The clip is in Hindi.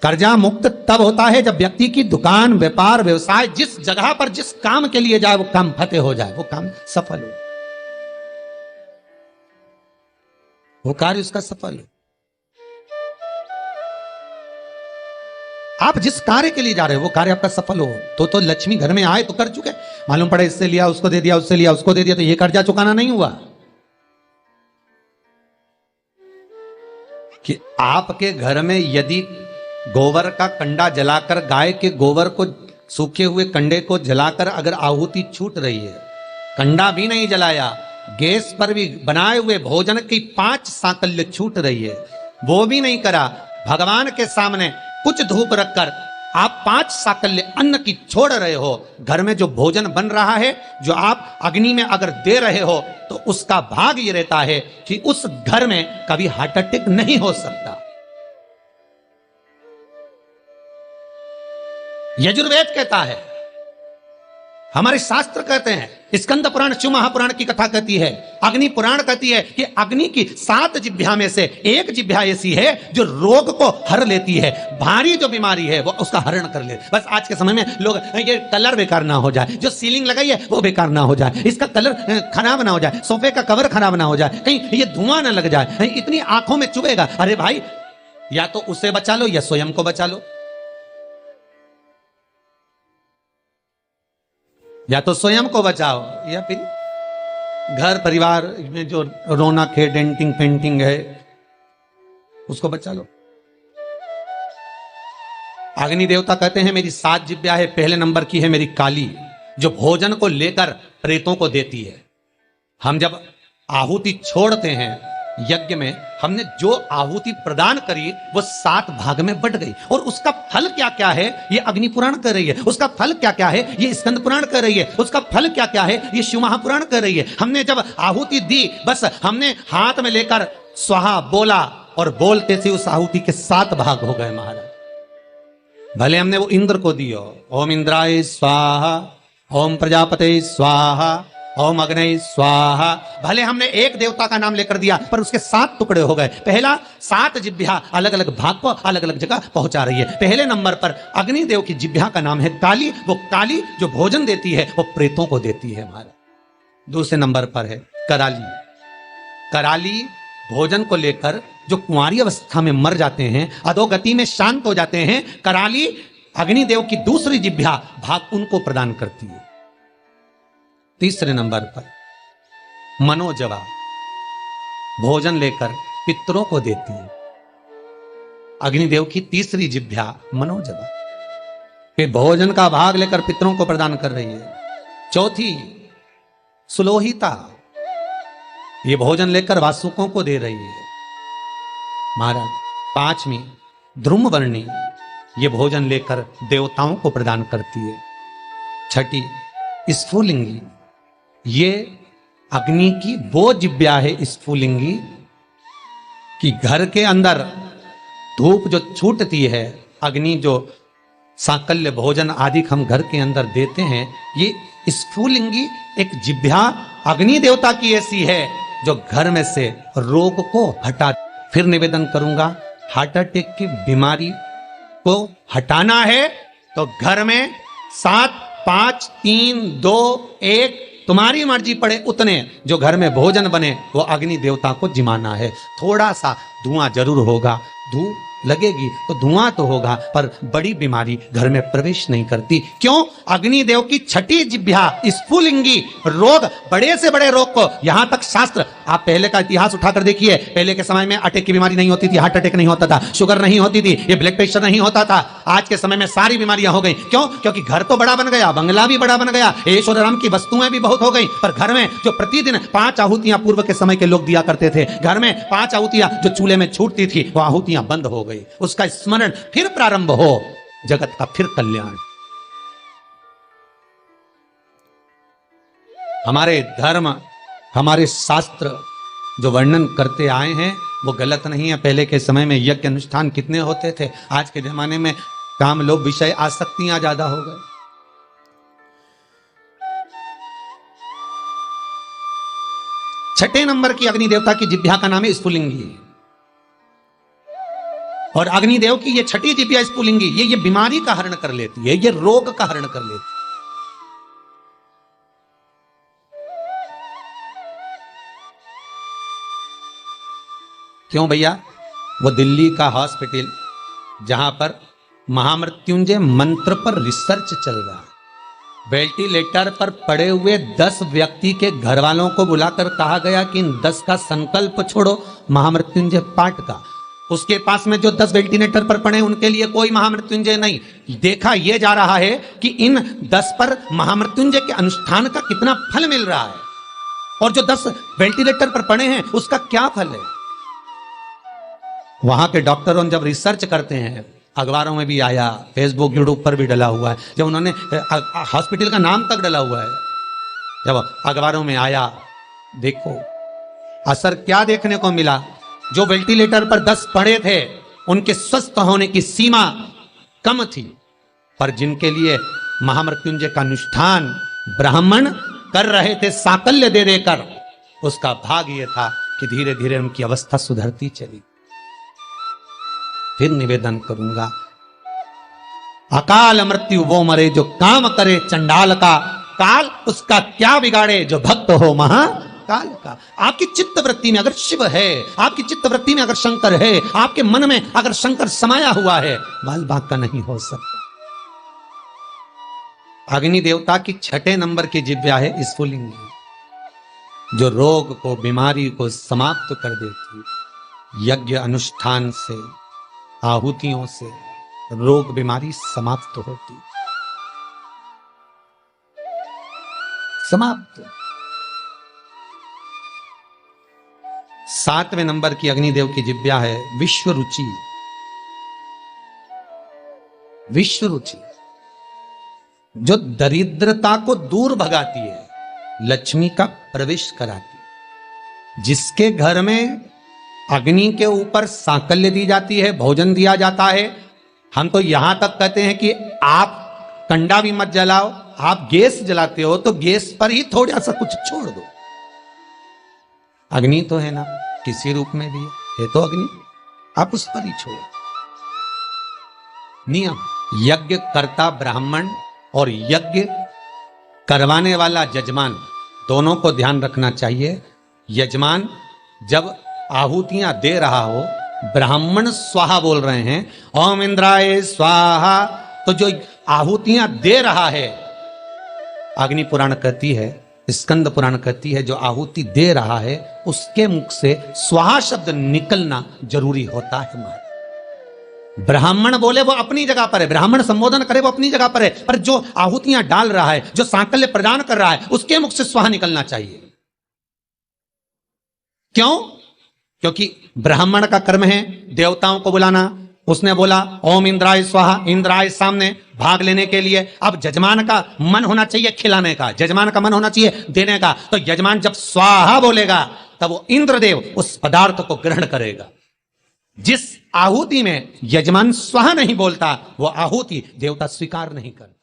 कर्जा मुक्त तब होता है जब व्यक्ति की दुकान, व्यापार, व्यवसाय, जिस जगह पर जिस काम के लिए जाए वो काम फतेह हो जाए, वो काम सफल हो, वो कार्य उसका सफल हो। आप जिस कार्य के लिए जा रहे हो वो कार्य आपका सफल हो तो लक्ष्मी घर में आए तो कर चुके। मालूम पड़े इससे लिया उसको दे दिया, उससे लिया उसको दे दिया, तो ये कर्जा चुकाना नहीं हुआ। कि आपके घर में यदि गोबर का कंडा जलाकर, गाय के गोबर को, सूखे हुए कंडे को जलाकर अगर आहुति छूट रही है, कंडा भी नहीं जलाया, गैस पर भी बनाए हुए भोजन की 5 सांकल्य छूट रही है, वो भी नहीं करा, भगवान के सामने कुछ धूप रखकर आप 5 साकल्य अन्न की छोड़ रहे हो, घर में जो भोजन बन रहा है, जो आप अग्नि में अगर दे रहे हो, तो उसका भाग ये रहता है कि उस घर में कभी हार्ट अटैक नहीं हो सकता। यजुर्वेद कहता है, हमारे शास्त्र कहते हैं, स्कंद पुराण, शिव महापुराण की कथा कहती है, अग्नि पुराण कहती है कि अग्नि की 7 जिह्वा में से एक जिह्वा ऐसी है जो रोग को हर लेती है, भारी जो बीमारी है वो उसका हरण कर ले। बस आज के समय में लोग ये कलर बेकार ना हो जाए, जो सीलिंग लगाई है वो बेकार ना हो जाए, इसका कलर खराब ना हो जाए, सोफे का कवर खराब ना हो जाए, कहीं ये धुआं ना लग जाए, कहीं इतनी आंखों में चुभेगा। अरे भाई, या तो उसे बचा लो या स्वयं को बचा लो, या तो स्वयं को बचाओ या फिर घर परिवार में जो रौनक है, डेंटिंग पेंटिंग है, उसको बचा लो। अग्नि देवता कहते हैं मेरी 7 जिह्वा है, पहले नंबर की है मेरी काली, जो भोजन को लेकर प्रेतों को देती है। हम जब आहुति छोड़ते हैं यज्ञ में, हमने जो आहुति प्रदान करी वो 7 भाग में बट गई, और उसका फल क्या क्या है ये अग्नि पुराण कर रही है, उसका फल क्या क्या है ये स्कंद पुराण कर रही है, उसका फल क्या क्या है ये शिव महापुराण कर रही है। हमने जब आहुति दी, बस हमने हाथ में लेकर स्वाहा बोला, और बोलते से उस आहुति के 7 भाग हो गए महाराज। भले हमने वो इंद्र को दियो, ओम इंद्राय स्वाहा, ओम प्रजापते स्वाहा, ओम अग्नि स्वाहा, भले हमने एक देवता का नाम लेकर दिया पर उसके 7 टुकड़े हो गए। पहला 7 जिह्वा अलग अलग भाग को अलग अलग जगह पहुंचा रही है। पहले नंबर पर अग्निदेव की जिह्वा का नाम है काली, वो काली जो भोजन देती है वो प्रेतों को देती है हमारा। दूसरे नंबर पर है कराली। कराली भोजन को लेकर जो कुंवारी अवस्था में मर जाते हैं, अधोगति में शांत हो जाते हैं, कराली अग्निदेव की दूसरी जिह्वा भाग उनको प्रदान करती है। तीसरे नंबर पर मनोजवा, भोजन लेकर पितरों को देती है, अग्निदेव की तीसरी जिह्वा मनोजवा, फिर भोजन का भाग लेकर पितरों को प्रदान कर रही है। चौथी सुलोहिता, ये भोजन लेकर वासुकों को दे रही है महाराज। 5वीं ध्रुमवर्णी, ये भोजन लेकर देवताओं को प्रदान करती है। 6ठी स्फुलिंगी, ये अग्नि की वो जिह्वा है स्फुलिंगी कि घर के अंदर धूप जो छूटती है, अग्नि जो सांकल्य भोजन आदि हम घर के अंदर देते हैं, ये स्फुलिंगी एक जिह्वा अग्नि देवता की ऐसी है जो घर में से रोग को हटा। फिर निवेदन करूंगा, हार्ट अटैक की बीमारी को हटाना है तो घर में 7, 5, 3, 2, 1 तुम्हारी मर्जी पड़े उतने जो घर में भोजन बने वो अग्नि देवता को जिमाना है। थोड़ा सा धुआं जरूर होगा, धूप लगेगी तो धुआं तो होगा, पर बड़ी बीमारी घर में प्रवेश नहीं करती। क्यों? अग्निदेव की 6ठी जिह्वा स्फुलिंगी रोग, बड़े से बड़े रोग को, यहां तक शास्त्र, आप पहले का इतिहास उठाकर देखिए, पहले के समय में अटैक की बीमारी नहीं होती थी, हार्ट अटैक नहीं होता था, शुगर नहीं होती थी, ये ब्लड प्रेशर नहीं होता था। आज के समय में सारी बीमारियां हो गई। क्यों? क्योंकि घर तो बड़ा बन गया, बंगला भी बड़ा बन गया, ऐश्वर्य राम की वस्तुएं भी बहुत हो गई, पर घर में जो प्रतिदिन 5 आहुतियां पूर्व के समय के लोग दिया करते थे, घर में 5 आहुतियां जो चूल्हे में छूटती थी वो आहुतियां बंद हो गई। उसका स्मरण फिर प्रारंभ हो, जगत का फिर कल्याण। हमारे धर्म, हमारे शास्त्र जो वर्णन करते आए हैं वो गलत नहीं है। पहले के समय में यज्ञ अनुष्ठान कितने होते थे, आज के जमाने में काम लोभ विषय आसक्तियां ज्यादा हो गए। छठे नंबर की अग्नि देवता की जिह्वा का नाम है स्फुलिंगी। और अग्निदेव की ये छठी जिब्या स्फुलिंगी ये बीमारी का हरण कर लेती है, ये रोग का हरण कर लेती है। क्यों भैया? वो दिल्ली का हॉस्पिटल जहां पर महामृत्युंजय मंत्र पर रिसर्च चल रहा है, वेंटिलेटर पर पड़े हुए 10 व्यक्ति के घर वालों को बुलाकर कहा गया कि इन 10 का संकल्प छोड़ो महामृत्युंजय पाठ का। उसके पास में जो 10 वेंटिलेटर पर पड़े उनके लिए कोई महामृत्युंजय नहीं। देखा यह जा रहा है कि इन 10 पर महामृत्युंजय के अनुष्ठान का कितना फल मिल रहा है, और जो 10 वेंटिलेटर पर पड़े हैं उसका क्या फल है। वहां के डॉक्टरों जब रिसर्च करते हैं, अखबारों में भी आया, फेसबुक यूट्यूब पर भी डला हुआ है, जब उन्होंने हॉस्पिटल का नाम तक डला हुआ है, जब अखबारों में आया, देखो असर क्या देखने को मिला। जो वेंटिलेटर पर 10 पड़े थे उनके स्वस्थ होने की सीमा कम थी, पर जिनके लिए महामृत्युंजय का अनुष्ठान ब्राह्मण कर रहे थे साकल्य दे देकर, उसका भाग यह था कि धीरे धीरे उनकी अवस्था सुधरती चली। फिर निवेदन करूंगा, अकाल मृत्यु वो मरे जो काम करे चंडाल का, काल उसका क्या बिगाड़े जो भक्त हो महाकाल का। आपकी चित्त वृत्ति में अगर शिव है, आपकी चित्त वृत्ति में अगर शंकर है, आपके मन में अगर शंकर समाया हुआ है, बाल बांका नहीं हो सकता। अग्नि देवता की 6 नंबर की जिह्वा है स्फुलिंगी, जो रोग को, बीमारी को समाप्त कर देती। यज्ञ अनुष्ठान से, आहुतियों से रोग बीमारी समाप्त होती, समाप्त। 7वें नंबर की अग्निदेव की जिह्वा है विश्व रुचि। विश्व रुचि जो दरिद्रता को दूर भगाती है, लक्ष्मी का प्रवेश कराती है। जिसके घर में अग्नि के ऊपर सांकल्य दी जाती है, भोजन दिया जाता है, हम तो यहां तक कहते हैं कि आप कंडा भी मत जलाओ, आप गैस जलाते हो तो गैस पर ही थोड़ा सा कुछ छोड़ दो। अग्नि तो है ना, किसी रूप में भी है तो अग्नि, आप उस पर ही छोड़ो। नियम, यज्ञ करता ब्राह्मण और यज्ञ करवाने वाला यजमान, दोनों को ध्यान रखना चाहिए। यजमान जब आहुतियां दे रहा हो, ब्राह्मण स्वाहा बोल रहे हैं, ओम इंद्राय स्वाहा, तो जो आहुतियां दे रहा है, अग्नि पुराण कहती है, स्कंद पुराण कहती है, जो आहुति दे रहा है उसके मुख से स्वाहा शब्द निकलना जरूरी होता है। ब्राह्मण बोले वो अपनी जगह पर है, ब्राह्मण संबोधन करे वो अपनी जगह पर है, पर जो आहुतियां डाल रहा है, जो सांकल्य प्रदान कर रहा है, उसके मुख से स्वाहा निकलना चाहिए। क्यों? क्योंकि ब्राह्मण का कर्म है देवताओं को बुलाना। उसने बोला ओम इंद्राय स्वाहा, इंद्राय सामने भाग लेने के लिए। अब यजमान का मन होना चाहिए खिलाने का, यजमान का मन होना चाहिए देने का। तो यजमान जब स्वाहा बोलेगा तब वो इंद्रदेव उस पदार्थ को ग्रहण करेगा। जिस आहुति में यजमान स्वाहा नहीं बोलता, वो आहुति देवता स्वीकार नहीं करता।